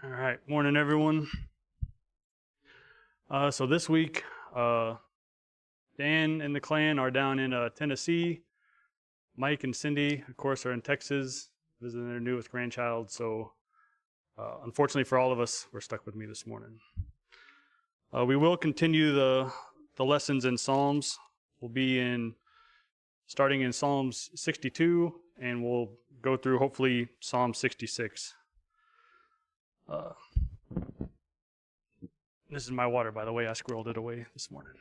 All right, morning everyone. So this week, Dan and the clan are down in Tennessee. Mike and Cindy, of course, are in Texas visiting their newest grandchild. So unfortunately for all of us, we're stuck with me this morning. We will continue the lessons in Psalms. We'll be starting in Psalms 62, and we'll go through hopefully Psalm 66. This is my water, by the way. I squirreled it away this morning.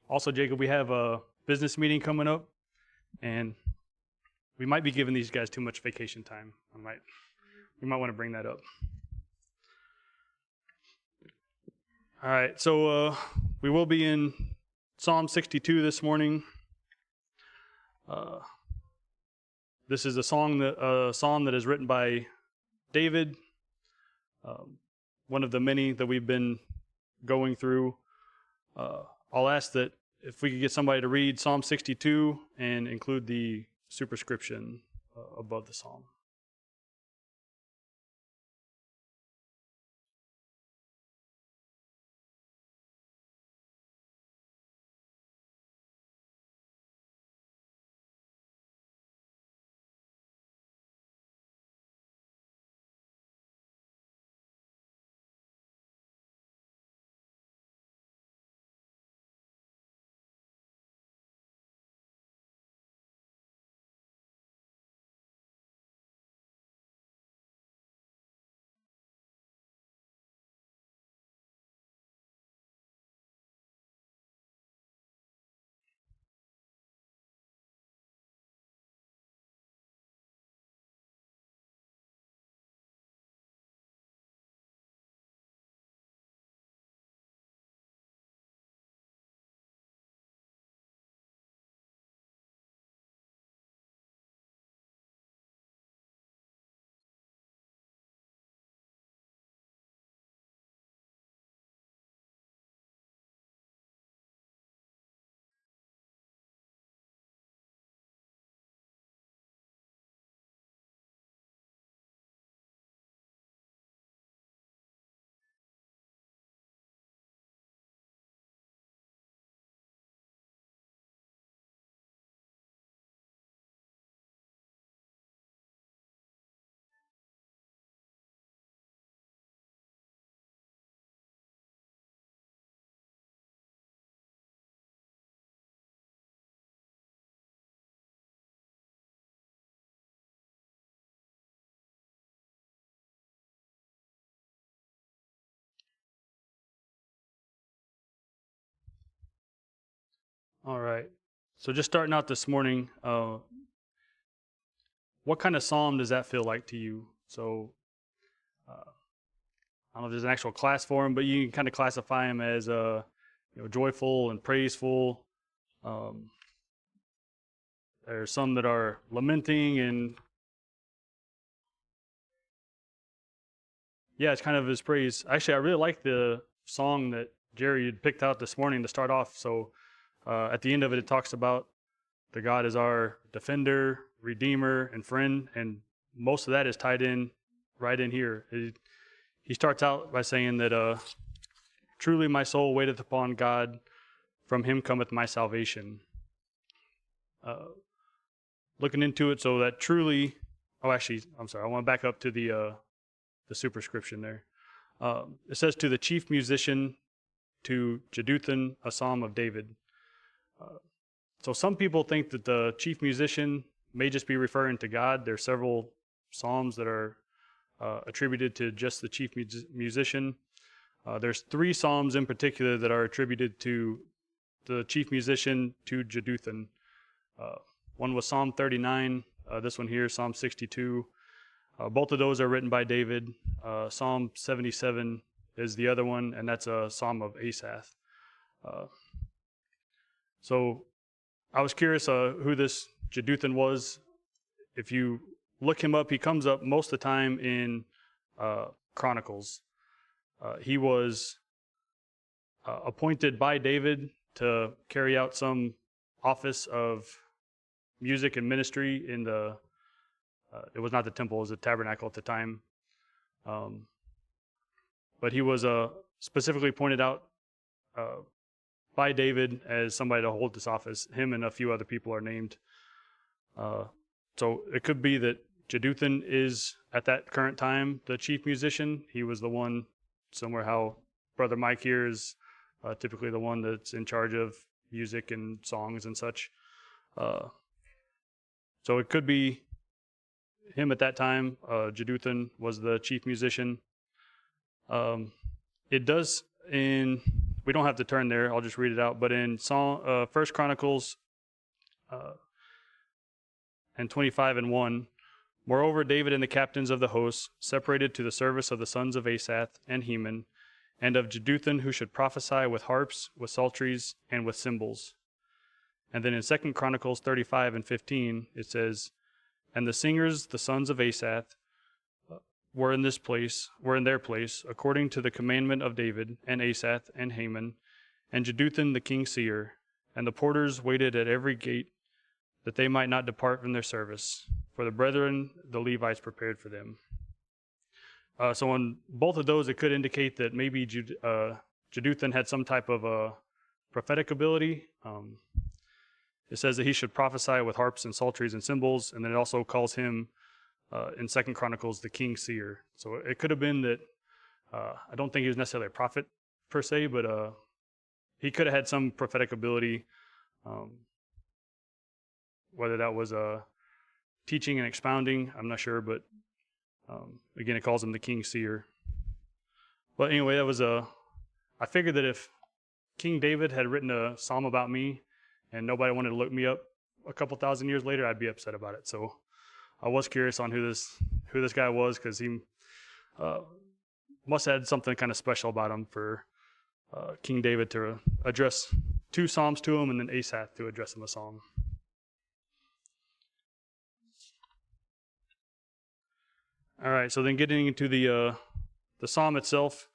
Also, Jacob, we have a business meeting coming up, and we might be giving these guys too much vacation time. We might want to bring that up. All right, so we will be in Psalm 62 this morning. This is a psalm that is written by David, one of the many that we've been going through. I'll ask that if we could get somebody to read Psalm 62 and include the superscription above the psalm. All right. So just starting out this morning, what kind of psalm does that feel like to you? So I don't know if there's an actual class for them, but you can kind of classify them as joyful and praiseful. There's some that are lamenting, and yeah, it's kind of his praise. Actually, I really like the song that Jerry had picked out this morning to start off. So at the end of it, it talks about the God is our defender, redeemer, and friend, and most of that is tied in right in here. He starts out by saying that truly my soul waiteth upon God, from him cometh my salvation. Looking into it, so that truly, I'm sorry, I want to back up to the superscription there. It says, to the chief musician, to Jeduthun, a psalm of David. So some people think that the chief musician may just be referring to God. There's several psalms that are attributed to just the chief musician. There's 3 psalms in particular that are attributed to the chief musician, to Jeduthun. One was Psalm 39, this one here, Psalm 62. Both of those are written by David. Psalm 77 is the other one, and that's a psalm of Asaph. So I was curious who this Jeduthun was. If you look him up, he comes up most of the time in Chronicles. He was appointed by David to carry out some office of music and ministry in the It was not the temple; it was the tabernacle at the time. But he was specifically pointed out by David as somebody to hold this office. Him and a few other people are named. So it could be that Jeduthun is, at that current time, the chief musician. He was the one, somewhere how Brother Mike here is typically the one that's in charge of music and songs and such. So it could be him at that time. Jeduthun was the chief musician. It does we don't have to turn there, I'll just read it out, but in First Chronicles and 25:1, moreover, David and the captains of the hosts separated to the service of the sons of Asaph and Heman, and of Jeduthun, who should prophesy with harps, with psalteries, and with cymbals. And then in 2 Chronicles 35:15, it says, and the singers, the sons of Asaph, were in their place, according to the commandment of David, and Asaph, and Heman, and Jeduthun the king's seer, and the porters waited at every gate, that they might not depart from their service, for the brethren, the Levites, prepared for them. So on both of those, it could indicate that maybe Jeduthun had some type of prophetic ability. It says that he should prophesy with harps and psalteries and cymbals, and then it also calls him in 2 Chronicles the king seer. So it could have been that I don't think he was necessarily a prophet per se, but he could have had some prophetic ability, whether that was teaching and expounding, I'm not sure, but again, it calls him the king seer. But anyway, that was I figured that if King David had written a psalm about me and nobody wanted to look me up a couple thousand years later, I'd be upset about it. So I was curious on who this guy was, because he must have had something kind of special about him for King David to address 2 psalms to him, and then Asaph to address him a psalm. All right, so then getting into the psalm itself.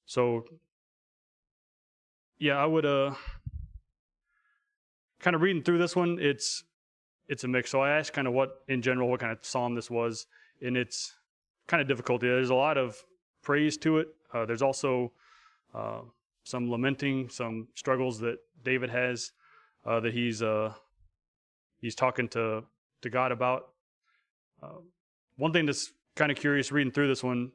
So yeah, I would kind of reading through this one, it's a mix. So I asked kind of what kind of psalm this was, and it's kind of difficult. There's a lot of praise to it. There's also some lamenting, some struggles that David has that he's talking to God about. One thing that's kind of curious reading through this one,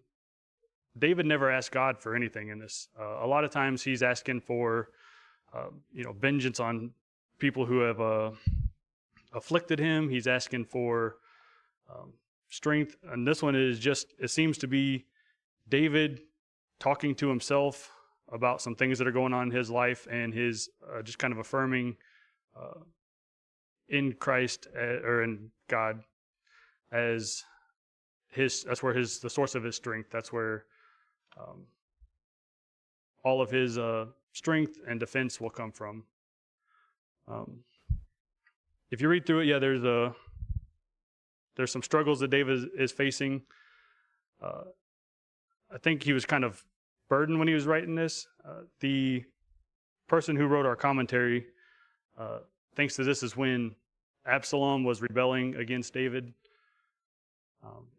David never asked God for anything in this. A lot of times he's asking for vengeance on people who have afflicted him. He's asking for strength, and this one is just, it seems to be David talking to himself about some things that are going on in his life, and his just kind of affirming in Christ or in God as that's where the source of his strength. That's where all of his strength and defense will come from. If you read through it, yeah, there's some struggles that David is facing. I think he was kind of burdened when he was writing this. The person who wrote our commentary thinks that this is when Absalom was rebelling against David.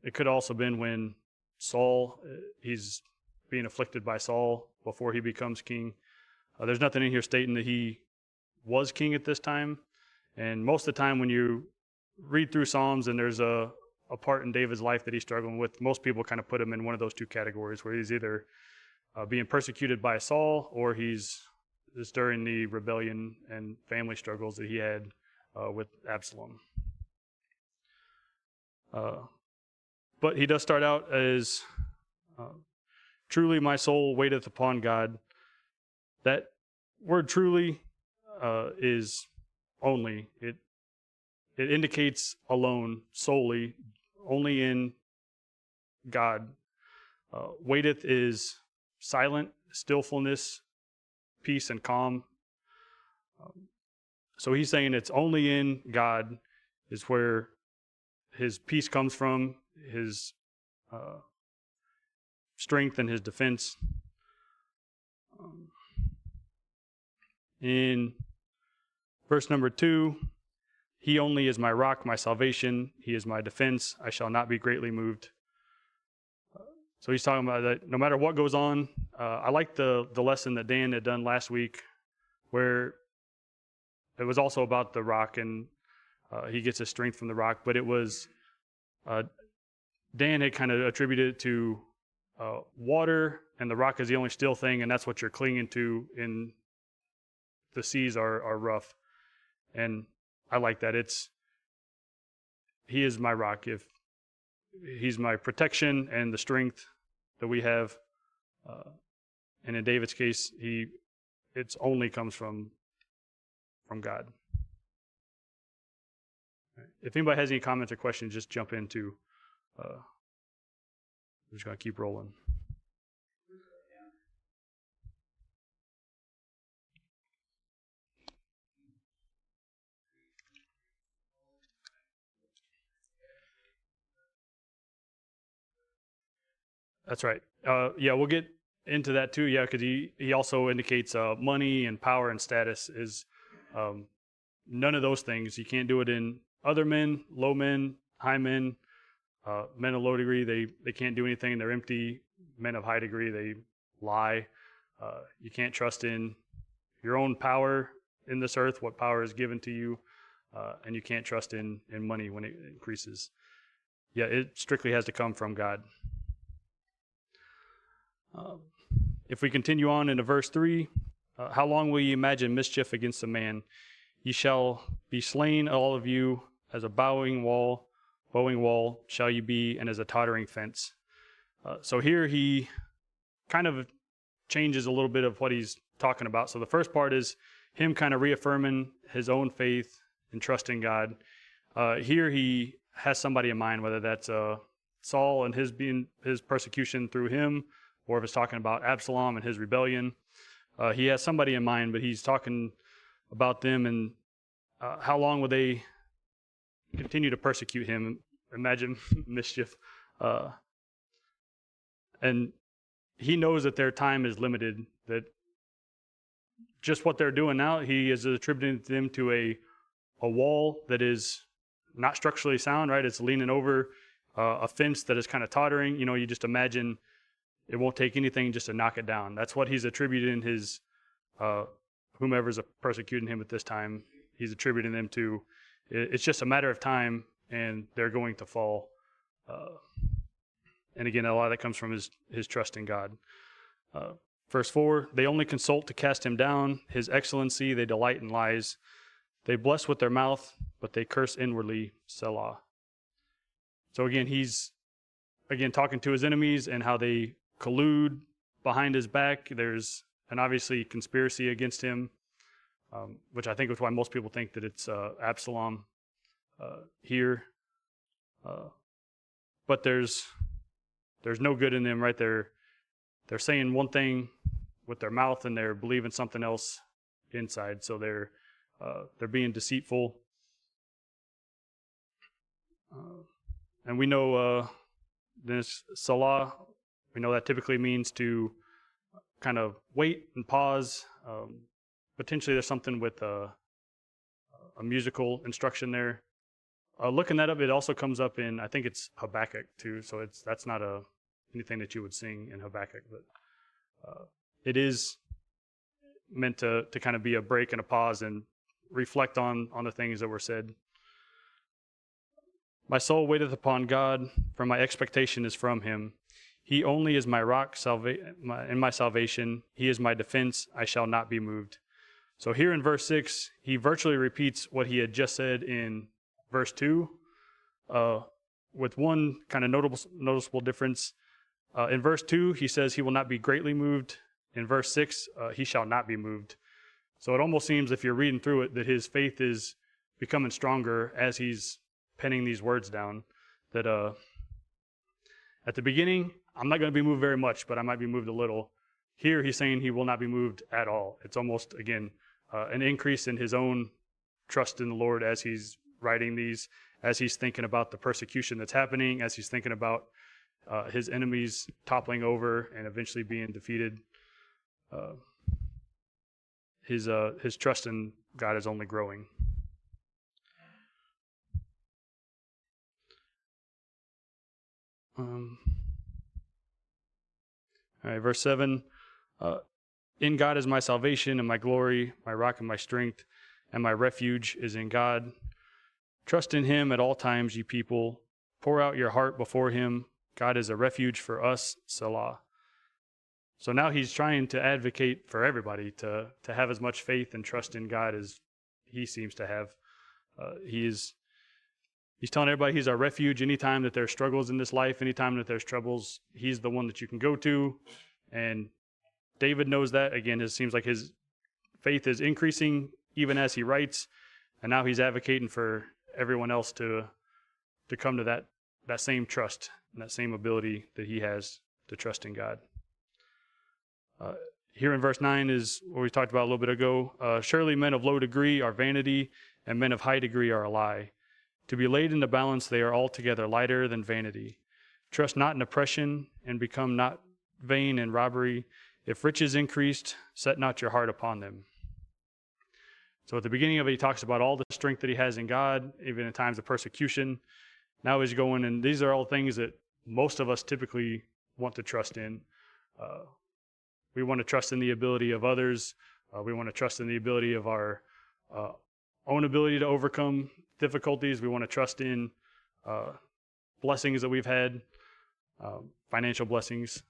It could also have been when Saul, he's being afflicted by Saul before he becomes king. There's nothing in here stating that he was king at this time. And most of the time when you read through Psalms and there's a part in David's life that he's struggling with, most people kind of put him in one of those 2 categories, where he's either being persecuted by Saul, or he's during the rebellion and family struggles that he had with Absalom. But he does start out as, truly my soul waiteth upon God. That word truly is only. It indicates alone, solely, only in God. Waiteth is silent, stillfulness, peace, and calm. So he's saying it's only in God is where his peace comes from, his strength and his defense. In verse number 2, He only is my rock, my salvation. He is my defense. I shall not be greatly moved. So he's talking about that no matter what goes on. I like the lesson that Dan had done last week, where it was also about the rock, and he gets his strength from the rock. But it was Dan had kind of attributed it to water, and the rock is the only still thing, and that's what you're clinging to in the seas are rough. And I like that. He is my rock. If he's my protection and the strength that we have, and in David's case, it's only comes from God. If anybody has any comments or questions, just jump into. We're just gonna keep rolling. That's right. Yeah, we'll get into that too. Yeah, because he also indicates money and power and status is none of those things. You can't do it in other men, low men, high men, men of low degree. They can't do anything. They're empty. Men of high degree, they lie. You can't trust in your own power in this earth, what power is given to you, and you can't trust in money when it increases. Yeah, it strictly has to come from God. If we continue on into verse 3, how long will ye imagine mischief against a man? Ye shall be slain, all of you, as a bowing wall shall ye be, and as a tottering fence. So here he kind of changes a little bit of what he's talking about. So the first part is him kind of reaffirming his own faith and trusting God. Here he has somebody in mind, whether that's Saul and his persecution through him, or if it's talking about Absalom and his rebellion. He has somebody in mind, but he's talking about them and how long will they continue to persecute him. Imagine mischief. And he knows that their time is limited, that just what they're doing now, he is attributing them to a wall that is not structurally sound, right? It's leaning over a fence that is kind of tottering. You just imagine it won't take anything just to knock it down. That's what he's attributing his, whomever's persecuting him at this time, he's attributing them to. It's just a matter of time, and they're going to fall. And again, a lot of that comes from his trust in God. Verse 4, they only consult to cast him down. His excellency, they delight in lies. They bless with their mouth, but they curse inwardly. Selah. So again, he's talking to his enemies and how they collude behind his back. There's an obviously conspiracy against him, which I think is why most people think that it's Absalom here. But there's no good in them, right? They're saying one thing with their mouth and they're believing something else inside. So they're being deceitful. And we know this Salah, we know that typically means to kind of wait and pause. Potentially there's something with a musical instruction there. Looking that up, it also comes up in, I think it's Habakkuk too, so that's not anything that you would sing in Habakkuk, but it is meant to kind of be a break and a pause and reflect on the things that were said. My soul waiteth upon God, for my expectation is from him. He only is my rock and my salvation. He is my defense. I shall not be moved. So here in verse 6, he virtually repeats what he had just said in verse 2, with one kind of noticeable difference. In verse 2, he says he will not be greatly moved. In verse 6, he shall not be moved. So it almost seems, if you're reading through it, that his faith is becoming stronger as he's penning these words down. That at the beginning, I'm not going to be moved very much, but I might be moved a little. Here he's saying he will not be moved at all. It's almost, again, an increase in his own trust in the Lord as he's writing these, as he's thinking about the persecution that's happening, as he's thinking about his enemies toppling over and eventually being defeated. His trust in God is only growing. All right, verse 7. In God is my salvation and my glory, my rock and my strength, and my refuge is in God. Trust in him at all times, ye people. Pour out your heart before him. God is a refuge for us, Selah. So now he's trying to advocate for everybody to have as much faith and trust in God as he seems to have. He's telling everybody he's our refuge. Anytime that there's struggles in this life, anytime that there's troubles, he's the one that you can go to. And David knows that. Again, it seems like his faith is increasing even as he writes, and now he's advocating for everyone else to come to that same trust and that same ability that he has to trust in God. Here in verse 9 is what we talked about a little bit ago. Surely men of low degree are vanity, and men of high degree are a lie. To be laid in the balance, they are altogether lighter than vanity. Trust not in oppression, and become not vain in robbery. If riches increased, set not your heart upon them. So at the beginning of it, he talks about all the strength that he has in God, even in times of persecution. Now he's going, and these are all things that most of us typically want to trust in. We want to trust in the ability of others. We want to trust in the ability of our own ability to overcome difficulties. We want to trust in blessings that we've had, financial blessings.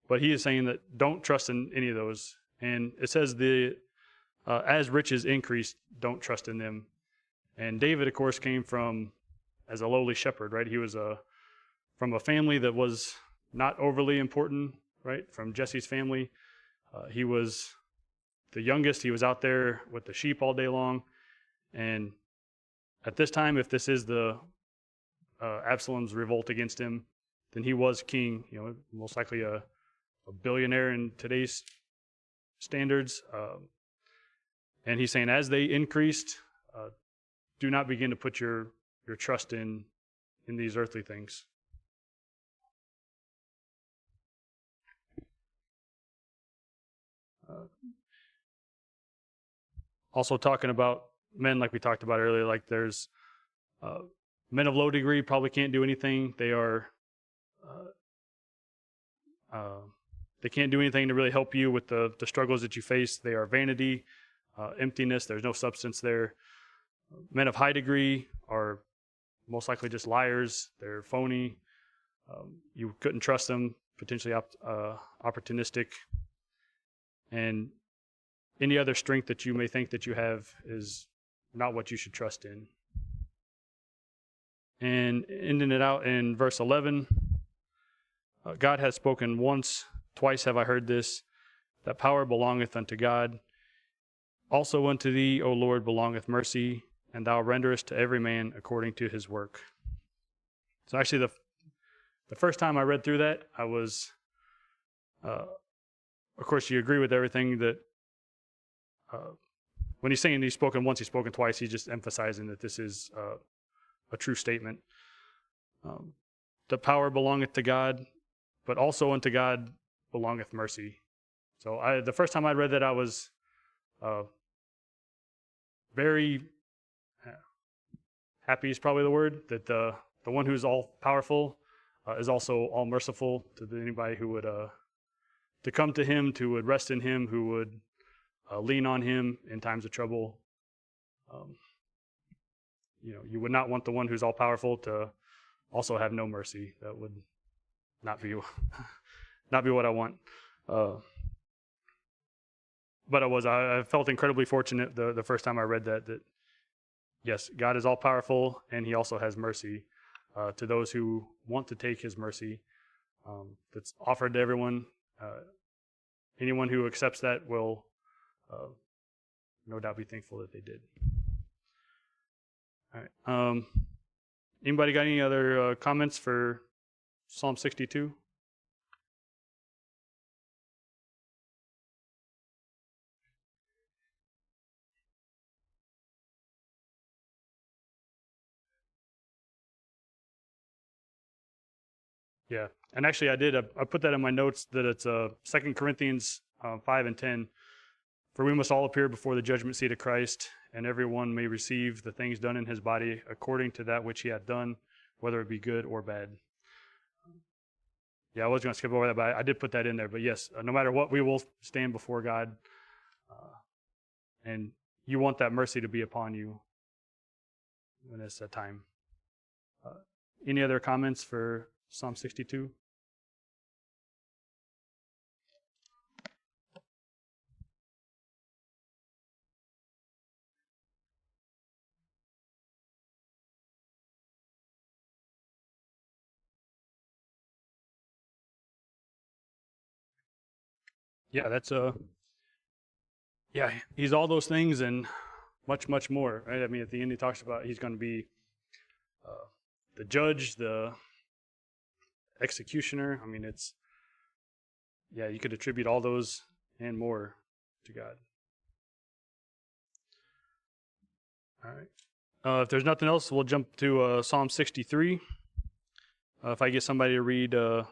But he is saying that don't trust in any of those. And it says as riches increased, don't trust in them. And David, of course, came from as a lowly shepherd, right? He was from a family that was not overly important, right? From Jesse's family. He was the youngest. He was out there with the sheep all day long. And at this time, if this is the Absalom's revolt against him, then he was king, most likely a billionaire in today's standards. And he's saying as they increased, do not begin to put your trust in these earthly things. Also talking about men, like we talked about earlier, like there's men of low degree probably can't do anything. They are they can't do anything to really help you with the struggles that you face. They are vanity, emptiness. There's no substance there. Men of high degree are most likely just liars. They're phony. You couldn't trust them, potentially opportunistic. And any other strength that you may think that you have is not what you should trust in. And ending it out in verse 11, God has spoken once, twice have I heard this, that power belongeth unto God. Also unto thee, O Lord, belongeth mercy, and thou renderest to every man according to his work. So actually the first time I read through that, I was, of course you agree with everything that, when he's saying he's spoken once, he's spoken twice, he's just emphasizing that this is a true statement. The power belongeth to God, but also unto God belongeth mercy. So the first time I read that, I was very happy is probably the word, that the one who's all powerful is also all merciful to anybody who would to come to him, who would rest in him, who would lean on him in times of trouble. You would not want the one who's all powerful to also have no mercy. That would not be what I want. But I felt incredibly fortunate the first time I read that yes, God is all powerful, and he also has mercy to those who want to take his mercy. That's offered to everyone. Anyone who accepts that will no doubt be thankful that they did. All right. Anybody got any other comments for Psalm 62? Yeah, and actually I put that in my notes that it's 2 Corinthians 5 and 10. For we must all appear before the judgment seat of Christ, and everyone may receive the things done in his body according to that which he hath done, whether it be good or bad. Yeah, I was going to skip over that, but I did put that in there. But yes, no matter what, we will stand before God. And you want that mercy to be upon you when it's that time. Any other comments for Psalm 62? Yeah, that's yeah, he's all those things and much, much more, right? I mean, at the end, he talks about he's going to be the judge, the executioner. I mean, it's, yeah, you could attribute all those and more to God. All right. If there's nothing else, we'll jump to Psalm 63. If I get somebody to read the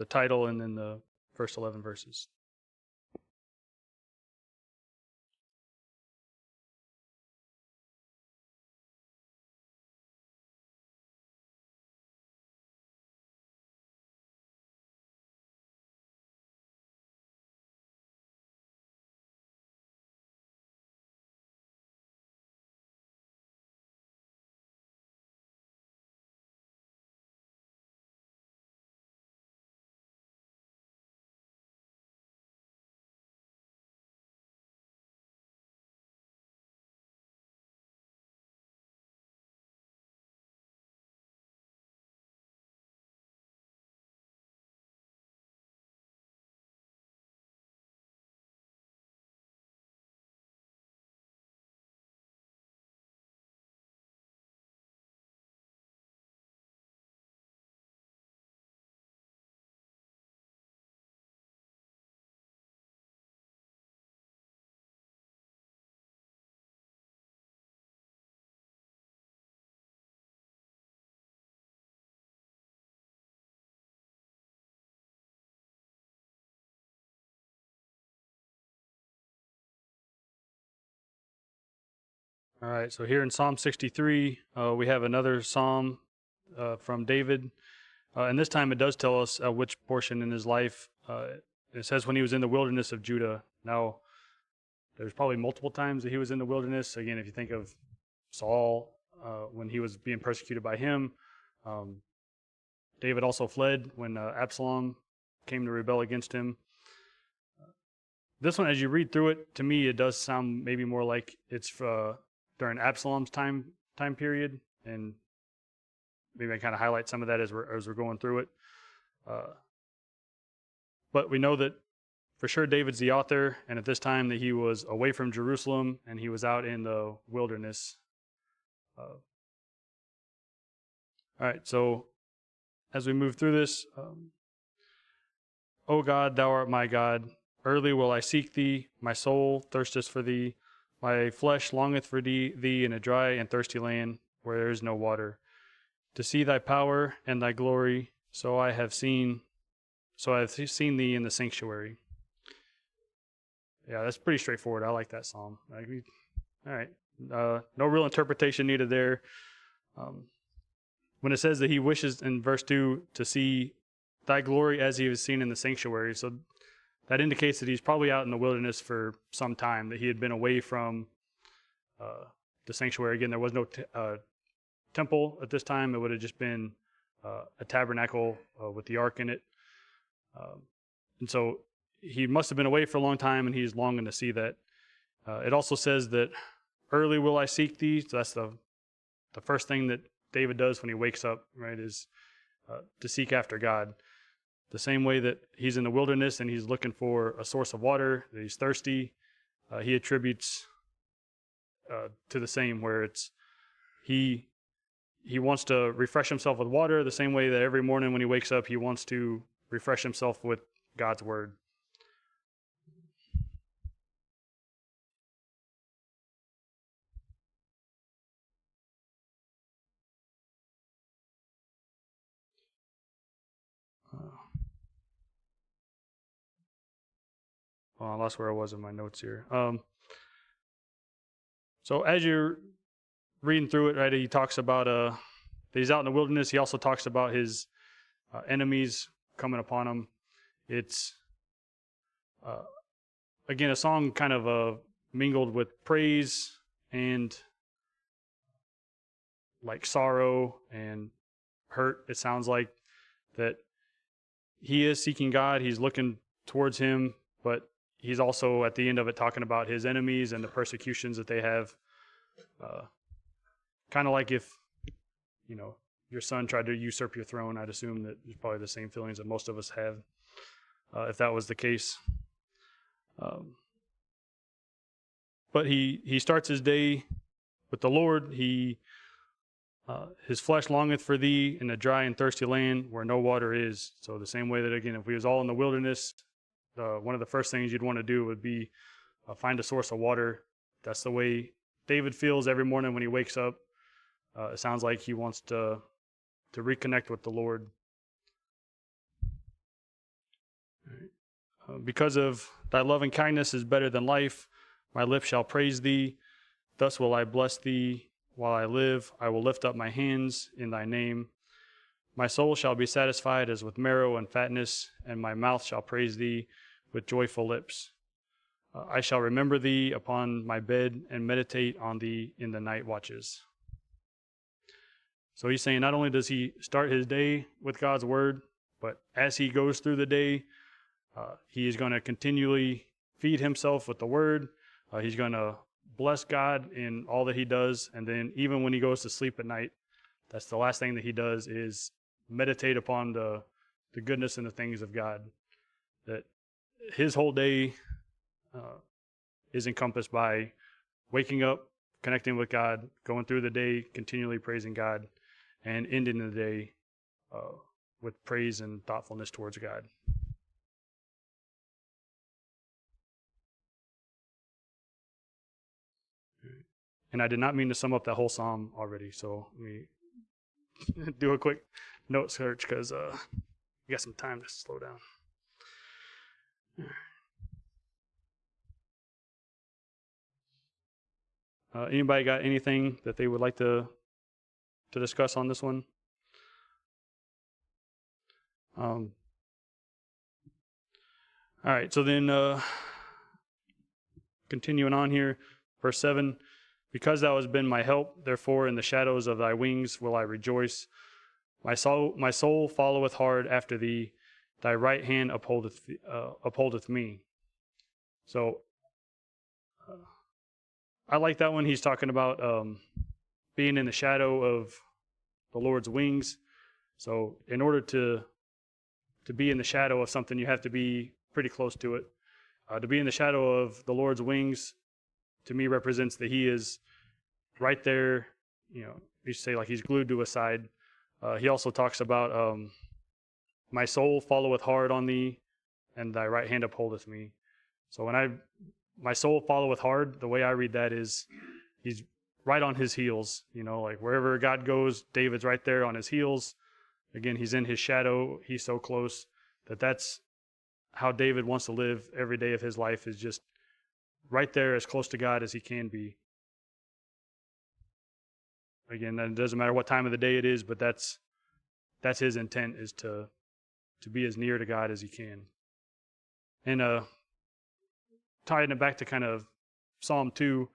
title and then the first 11 verses. All right, so here in Psalm 63, we have another psalm from David. And this time it does tell us which portion in his life. It says when he was in the wilderness of Judah. Now, there's probably multiple times that he was in the wilderness. Again, if you think of Saul, when he was being persecuted by him, David also fled when Absalom came to rebel against him. This one, as you read through it, to me, it does sound maybe more like it's during Absalom's time period, and maybe I kind of highlight some of that as we're going through it. But we know that for sure David's the author, and at this time that he was away from Jerusalem and he was out in the wilderness. All right, so as we move through this, O God, thou art my God. Early will I seek thee. My soul thirsteth for thee. My flesh longeth for thee in a dry and thirsty land where there is no water. To see thy power and thy glory, so I have seen thee in the sanctuary. Yeah, that's pretty straightforward. I like that psalm. All right. No real interpretation needed there. When it says that he wishes in verse 2 to see thy glory as he was seen in the sanctuary, so that indicates that he's probably out in the wilderness for some time, that he had been away from the sanctuary. Again, there was no temple at this time. It would have just been a tabernacle with the ark in it. And so he must have been away for a long time, and he's longing to see that. It also says that early will I seek thee. So that's the first thing that David does when he wakes up, right, is to seek after God. The same way that he's in the wilderness and he's looking for a source of water, that he's thirsty, he attributes to the same, where it's he wants to refresh himself with water the same way that every morning when he wakes up he wants to refresh himself with God's word. Well, I lost where I was in my notes here. So as you're reading through it, right, he talks about that he's out in the wilderness. He also talks about his enemies coming upon him. It's, again, a song kind of mingled with praise and like sorrow and hurt. It sounds like that he is seeking God. He's looking towards him, but he's also at the end of it talking about his enemies and the persecutions that they have. Kind of like if, your son tried to usurp your throne. I'd assume that there's probably the same feelings that most of us have, if that was the case. But he starts his day with the Lord. His flesh longeth for thee in a dry and thirsty land where no water is. So the same way that, again, if we was all in the wilderness, one of the first things you'd want to do would be find a source of water. That's the way David feels every morning when he wakes up. It sounds like he wants to reconnect with the Lord. Because of thy loving kindness is better than life, my lips shall praise thee. Thus will I bless thee while I live. I will lift up my hands in thy name. My soul shall be satisfied as with marrow and fatness, and my mouth shall praise thee with joyful lips. I shall remember thee upon my bed and meditate on thee in the night watches. So he's saying not only does he start his day with God's word, but as he goes through the day, he is going to continually feed himself with the word. He's going to bless God in all that he does. And then even when he goes to sleep at night, that's the last thing that he does is meditate upon the goodness and the things of God. That his whole day is encompassed by waking up, connecting with God, going through the day, continually praising God, and ending the day with praise and thoughtfulness towards God. And I did not mean to sum up that whole psalm already, so let me do a quick note search because we got some time to slow down. Anybody got anything that they would like to discuss on this one? All right, so then continuing on here, verse 7, because thou hast been my help, therefore in the shadows of thy wings will I rejoice. My soul followeth hard after thee, thy right hand upholdeth me. So I like that one. He's talking about being in the shadow of the Lord's wings. So in order to be in the shadow of something, you have to be pretty close to it. To be in the shadow of the Lord's wings, to me, represents that he is right there. You say like he's glued to his side. He also talks about my soul followeth hard on thee, and thy right hand upholdeth me. So when my soul followeth hard, the way I read that is he's right on his heels. Like wherever God goes, David's right there on his heels. Again, he's in his shadow. He's so close that's how David wants to live every day of his life, is just right there as close to God as he can be. Again, it doesn't matter what time of the day it is, but that's his intent, is to be as near to God as he can. And tying it back to kind of Psalm 2,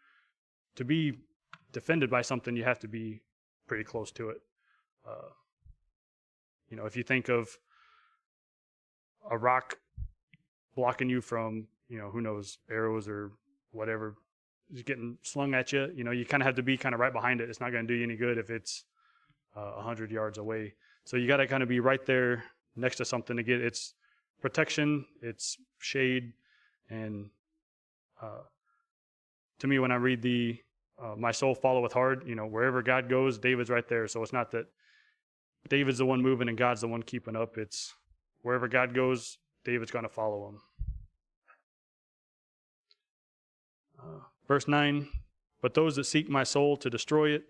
to be defended by something, you have to be pretty close to it. If you think of a rock blocking you from, who knows, arrows or whatever is getting slung at you, you kind of have to be kind of right behind it. It's not going to do you any good if it's 100 yards away. So you got to kind of be right there next to something to get its protection, its shade. And to me, when I read my soul followeth hard, wherever God goes, David's right there. So it's not that David's the one moving and God's the one keeping up. It's wherever God goes, David's going to follow him. Verse 9, but those that seek my soul to destroy it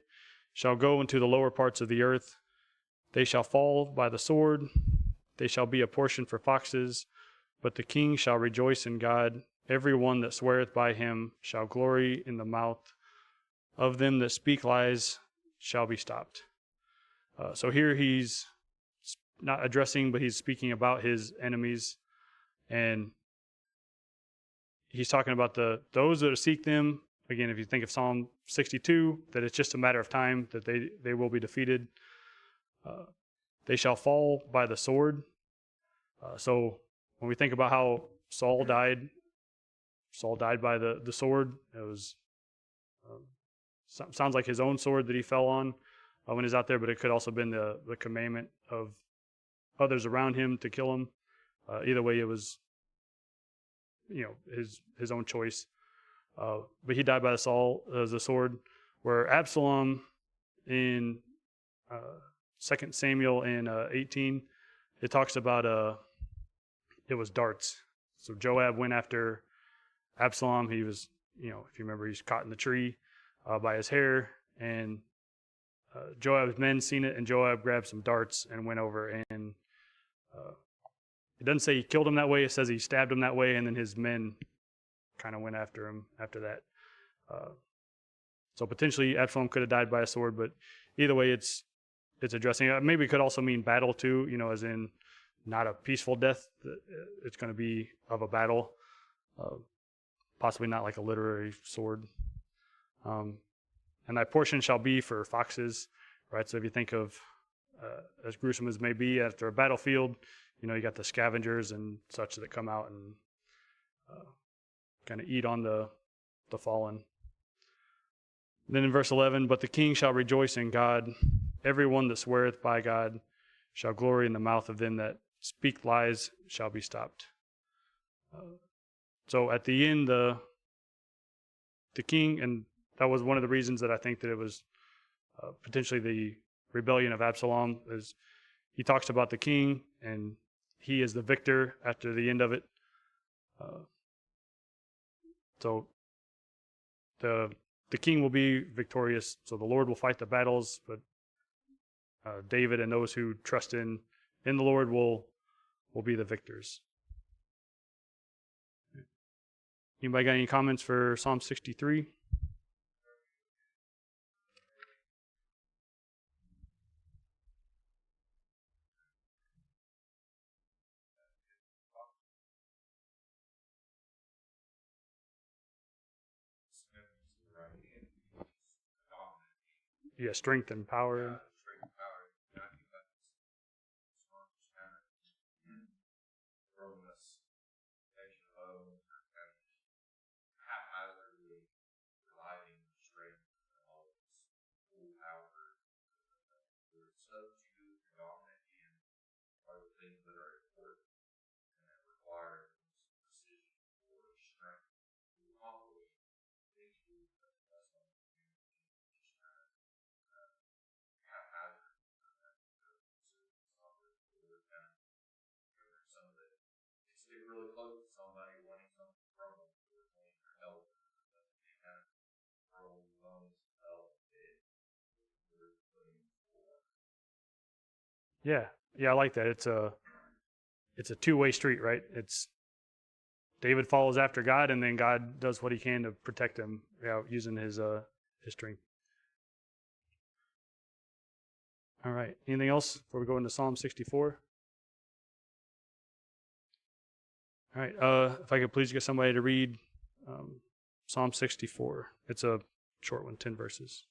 shall go into the lower parts of the earth. They shall fall by the sword. They shall be a portion for foxes. But the king shall rejoice in God. Every one that sweareth by him shall glory in the mouth of them that speak lies shall be stopped. So here he's not addressing, but he's speaking about his enemies, and he's talking about those that seek them. Again, if you think of Psalm 62, that it's just a matter of time that they will be defeated. They shall fall by the sword. So when we think about how Saul died by the sword. It was sounds like his own sword that he fell on when he's out there, but it could also have been the commandment of others around him to kill him. Either way, it was his own choice. But he died by the sword. Where Absalom in 2 Samuel in 18, it talks about it was darts. So Joab went after Absalom. He was, if you remember, he's caught in the tree by his hair, and Joab's men seen it, and Joab grabbed some darts and went over, and it doesn't say he killed him that way. It says he stabbed him that way, and then his men kind of went after him after that. So potentially Absalom could have died by a sword, but either way, it's addressing. Maybe it could also mean battle too, as in not a peaceful death. It's going to be of a battle, possibly not like a literary sword. And thy portion shall be for foxes, right? So if you think of as gruesome as may be after a battlefield, you got the scavengers and such that come out and kind of eat on the fallen. Then in verse 11, but the king shall rejoice in God. Everyone that sweareth by God shall glory in the mouth of them that speak lies shall be stopped. So at the end, the king, and that was one of the reasons that I think that it was potentially the rebellion of Absalom, is he talks about the king and he is the victor after the end of it. So the king will be victorious. So the Lord will fight the battles, but David and those who trust in the Lord will be the victors. Anybody got any comments for Psalm 63? Yeah, strength and power. Really close to somebody wanting something from them, wanting their help, they kind of throw loans help. Yeah, I like that. It's a two-way street, right? It's David follows after God, and then God does what he can to protect him, using his strength. All right. Anything else before we go into Psalm 64? All right. If I could please get somebody to read Psalm 64. It's a short one, 10 verses.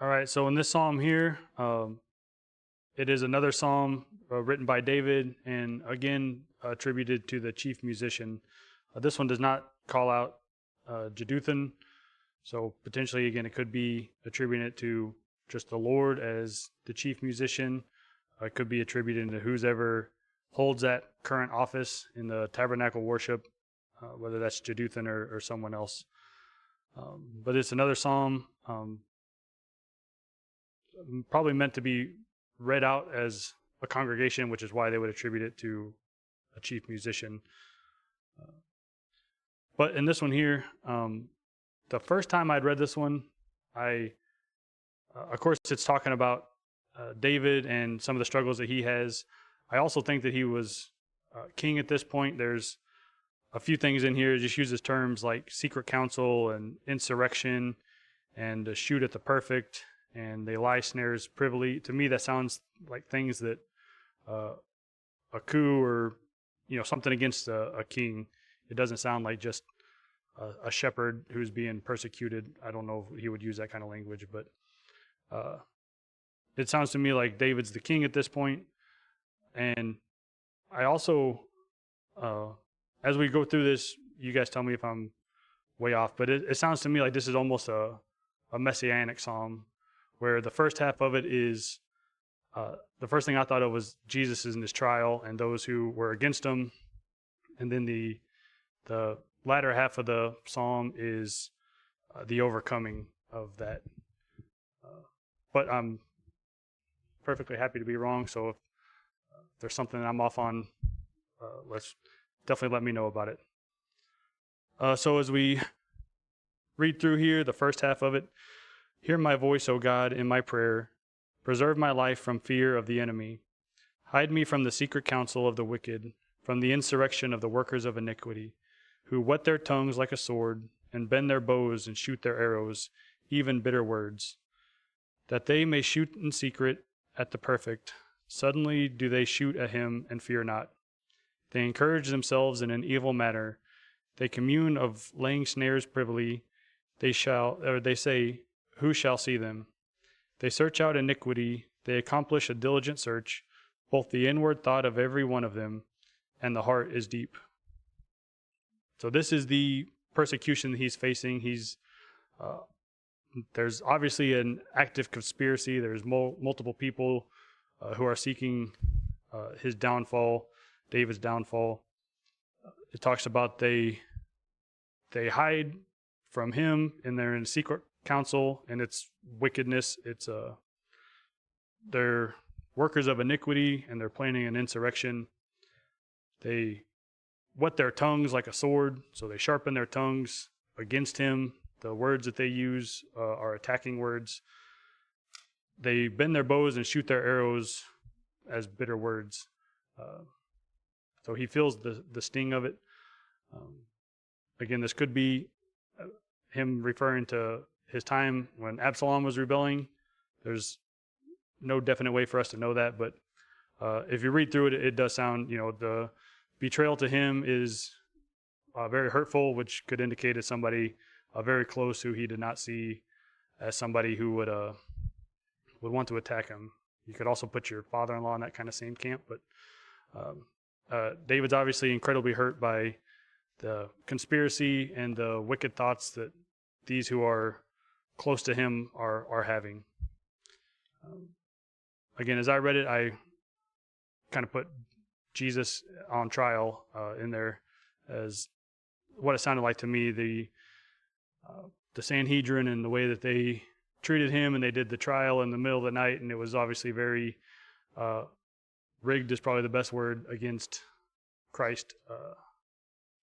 All right, so in this psalm here, it is another psalm written by David and again attributed to the chief musician. This one does not call out Jeduthun, so potentially again it could be attributed to just the Lord as the chief musician. It could be attributed to whoever holds that current office in the tabernacle worship, whether that's Jeduthun or someone else. But it's another psalm, probably meant to be read out as a congregation, which is why they would attribute it to a chief musician. But in this one here, the first time I'd read this one, of course, it's talking about David and some of the struggles that he has. I also think that he was king at this point. There's a few things in here. It just uses terms like secret counsel and insurrection and shoot at the perfect, and they lie snares privily. To me, that sounds like things that a coup or something against a king. It doesn't sound like just a shepherd who's being persecuted. I don't know if he would use that kind of language, but it sounds to me like David's the king at this point. And I also, as we go through this, you guys tell me if I'm way off, but it sounds to me like this is almost a messianic psalm, where the first half of it is, the first thing I thought of was Jesus is in his trial and those who were against him. And then the latter half of the psalm is the overcoming of that. But I'm perfectly happy to be wrong. So if there's something I'm off on, let's definitely let me know about it. So as we read through here, the first half of it, hear my voice, O God, in my prayer. Preserve my life from fear of the enemy. Hide me from the secret counsel of the wicked, from the insurrection of the workers of iniquity, who whet their tongues like a sword, and bend their bows and shoot their arrows, even bitter words, that they may shoot in secret at the perfect. Suddenly do they shoot at him and fear not. They encourage themselves in an evil manner. They commune of laying snares privily. They say, who shall see them? They search out iniquity. They accomplish a diligent search, both the inward thought of every one of them, and the heart is deep. So this is the persecution that he's facing. There's obviously an active conspiracy. There's multiple people who are seeking his downfall, David's downfall. It talks about they hide from him, and they're in secret counsel, and it's wickedness. It's they're workers of iniquity, and they're planning an insurrection. They whet their tongues like a sword, so they sharpen their tongues against him. The words that they use are attacking words. They bend their bows and shoot their arrows as bitter words. So he feels the sting of it. Again, this could be him referring to his time when Absalom was rebelling. There's no definite way for us to know that, but if you read through it, it does sound, the betrayal to him is very hurtful, which could indicate it's somebody very close who he did not see as somebody who would want to attack him. You could also put your father-in-law in that kind of same camp, but David's obviously incredibly hurt by the conspiracy and the wicked thoughts that these who are close to him are having. Again, as I read it, I kind of put Jesus on trial in there as what it sounded like to me. The Sanhedrin and the way that they treated him, and they did the trial in the middle of the night, and it was obviously very rigged is probably the best word against Christ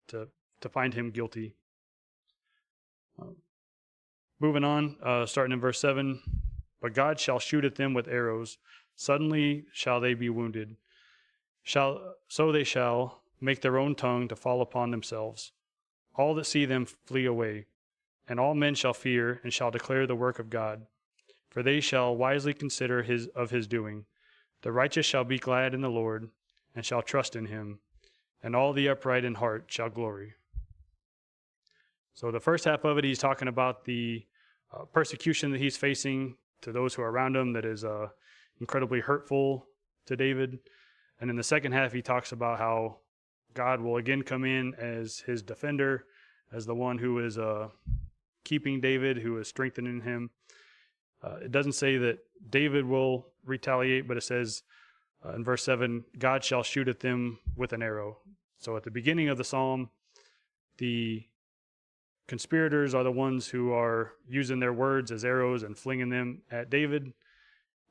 to find him guilty. Moving on, starting in verse 7, but God shall shoot at them with arrows. Suddenly shall they be wounded. So they shall make their own tongue to fall upon themselves. All that see them flee away, and all men shall fear and shall declare the work of God. For they shall wisely consider his doing. The righteous shall be glad in the Lord, and shall trust in him, and all the upright in heart shall glory. So the first half of it, he's talking about the persecution that he's facing to those who are around him that is incredibly hurtful to David. And in the second half, he talks about how God will again come in as his defender, as the one who is keeping David, who is strengthening him. It doesn't say that David will retaliate, but it says in verse 7, God shall shoot at them with an arrow. So at the beginning of the psalm, the conspirators are the ones who are using their words as arrows and flinging them at David.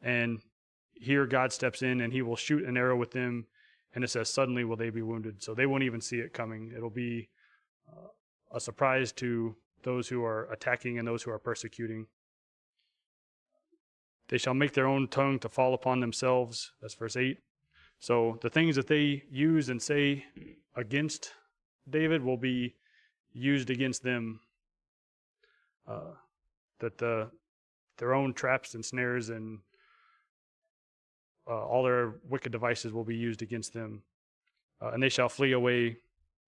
And here God steps in and he will shoot an arrow with them. And it says, suddenly will they be wounded. So they won't even see it coming. It'll be a surprise to those who are attacking and those who are persecuting. They shall make their own tongue to fall upon themselves. That's verse 8. So the things that they use and say against David will be used against them. Their own traps and snares and all their wicked devices will be used against them. And they shall flee away,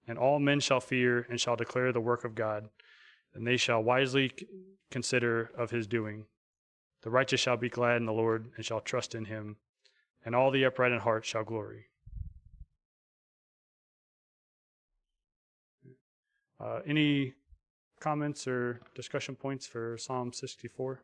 and all men shall fear and shall declare the work of God, and they shall wisely consider of his doing. The righteous shall be glad in the Lord and shall trust in him, and all the upright in heart shall glory. Any comments or discussion points for Psalm 64?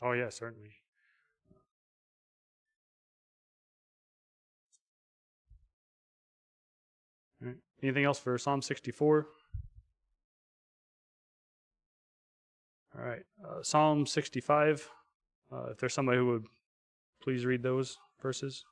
Oh, yeah, certainly. All right. Anything else for Psalm 64? All right. Psalm 65. If there's somebody who would please read those verses.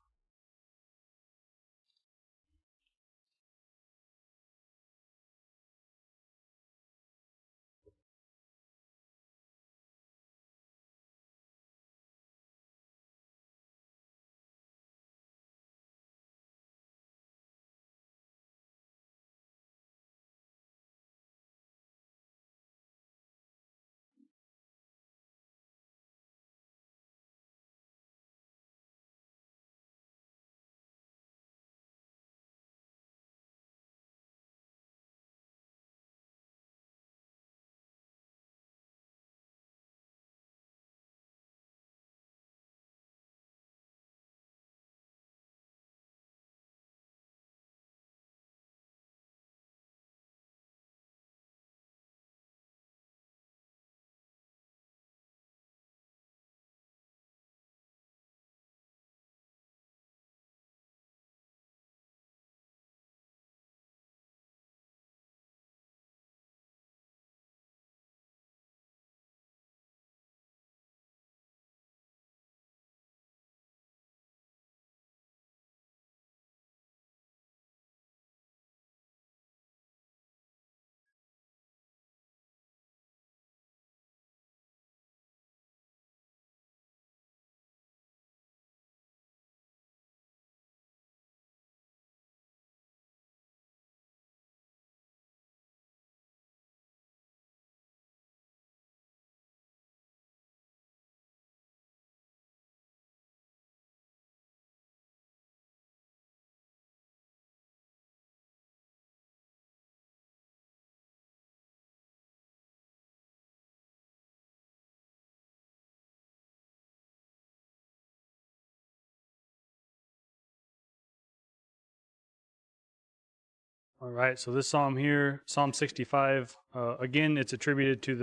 All right, so this psalm here, Psalm 65, again, it's attributed to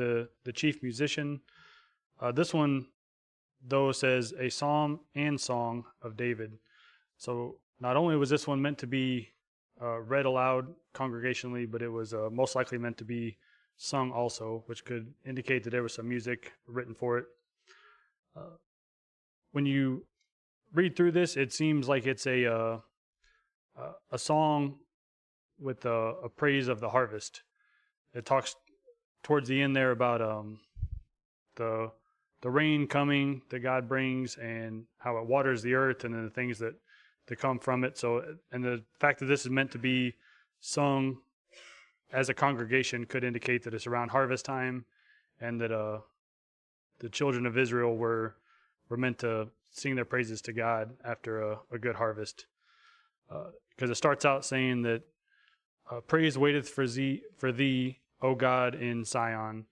the chief musician. This one, though, says a psalm and song of David. So not only was this one meant to be read aloud congregationally, but it was most likely meant to be sung also, which could indicate that there was some music written for it. When you read through this, it seems like it's a a song with a praise of the harvest. It talks towards the end there about the rain coming that God brings and how it waters the earth and then the things that come from it. So, and the fact that this is meant to be sung as a congregation could indicate that it's around harvest time, and that the children of Israel were meant to sing their praises to God after a good harvest. Because it starts out saying that praise waiteth for thee, O God, in Zion,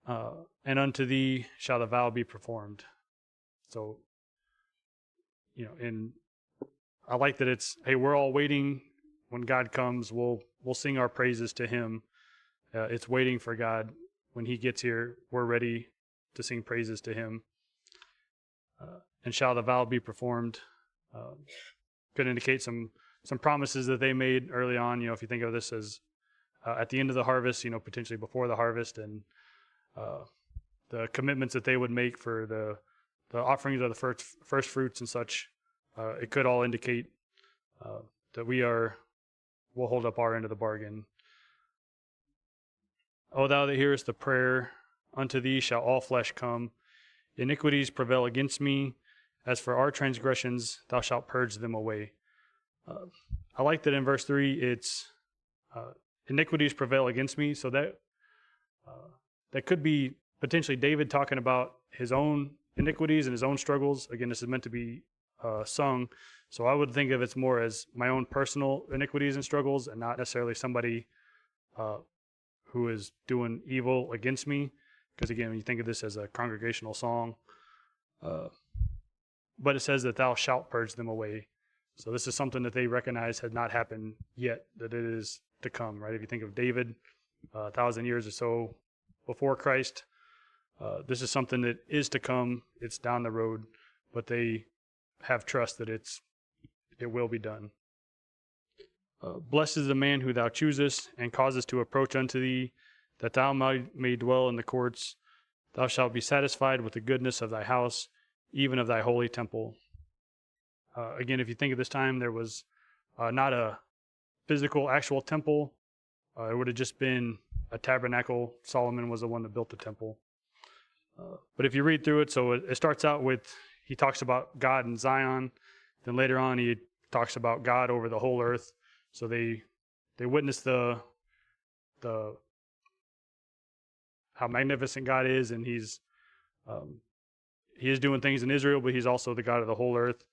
and unto thee shall the vow be performed. So, and I like that it's, hey, we're all waiting. When God comes, we'll sing our praises to him. It's waiting for God. When he gets here, we're ready to sing praises to him. And shall the vow be performed? Could indicate some promises that they made early on. If you think of this as at the end of the harvest, potentially before the harvest, and the commitments that they would make for the offerings of the first fruits and such, it could all indicate that we'll hold up our end of the bargain. O thou that hearest the prayer, unto thee shall all flesh come. Iniquities prevail against me. As for our transgressions, thou shalt purge them away. I like that in verse 3, it's iniquities prevail against me. So that could be potentially David talking about his own iniquities and his own struggles. Again, this is meant to be sung. So I would think of it more as my own personal iniquities and struggles, and not necessarily somebody who is doing evil against me. Because again, when you think of this as a congregational song, but it says that thou shalt purge them away. So this is something that they recognize had not happened yet, that it is to come, right? If you think of David, 1,000 years or so before Christ, this is something that is to come. It's down the road, but they have trust that it will be done. Blessed is the man who thou choosest and causest to approach unto thee, that thou may dwell in the courts. Thou shalt be satisfied with the goodness of thy house, even of thy holy temple. Again, if you think of this time, there was not a physical, actual temple. It would have just been a tabernacle. Solomon was the one that built the temple. But if you read through it, so it starts out with, he talks about God in Zion. Then later on, he talks about God over the whole earth. So they witness the how magnificent God is, and he is doing things in Israel, but he's also the God of the whole earth.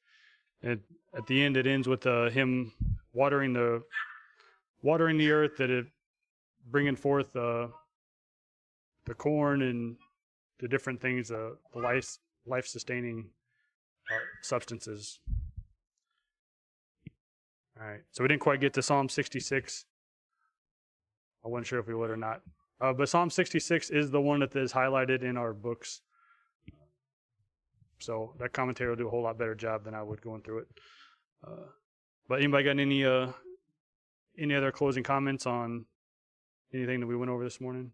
And at the end, it ends with him watering the earth, that it bringing forth the corn and the different things, the life sustaining substances. All right, so we didn't quite get to Psalm 66. I wasn't sure if we would or not. But Psalm 66 is the one that is highlighted in our books. So that commentary will do a whole lot better job than I would going through it. But anybody got any other closing comments on anything that we went over this morning?